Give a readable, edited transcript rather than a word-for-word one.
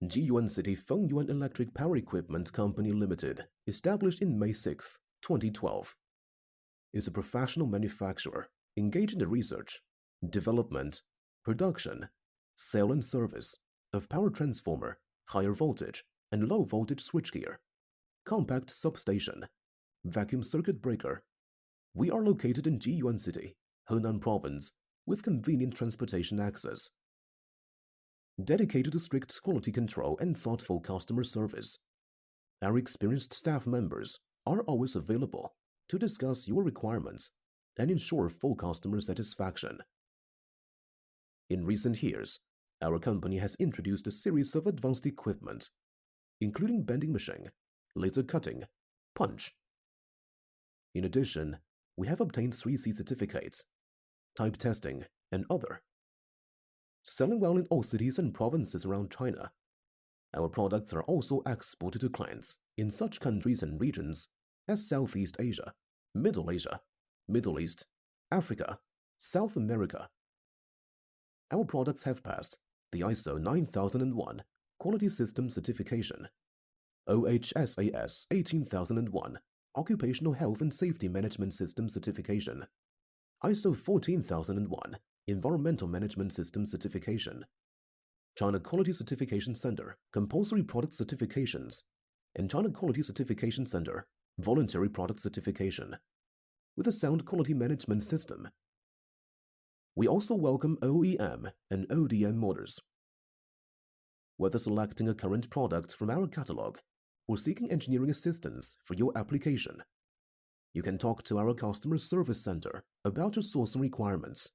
Jiyuan City Fengyuan Electric Power Equipment Company Limited, established in May 6, 2012, is a professional manufacturer engaged in the research, development, production, sale and service of power transformer, higher voltage and low voltage switchgear, compact substation, vacuum circuit breaker. We are located in Jiyuan City, Henan Province, with convenient transportation access. Dedicated to strict quality control and thoughtful customer service, our experienced staff members are always available to discuss your requirements and ensure full customer satisfaction. In recent years, our company has introduced a series of advanced equipment, including bending machine, laser cutting, punch. In addition, we have obtained 3C certificates, type testing, and other. Selling well in all cities and provinces around China, our products are also exported to clients in such countries and regions as Southeast Asia, Middle East, Africa, South America. Our products have passed the ISO 9001 Quality System Certification, OHSAS 18001 Occupational Health and Safety Management System Certification, ISO 14001 Environmental Management System Certification, China Quality Certification Center Compulsory Product Certifications, and China Quality Certification Center Voluntary Product Certification, with a sound quality management system. We also welcome OEM and ODM orders. Whether selecting a current product from our catalog or seeking engineering assistance for your application, you can talk to our customer service center about your sourcing requirements.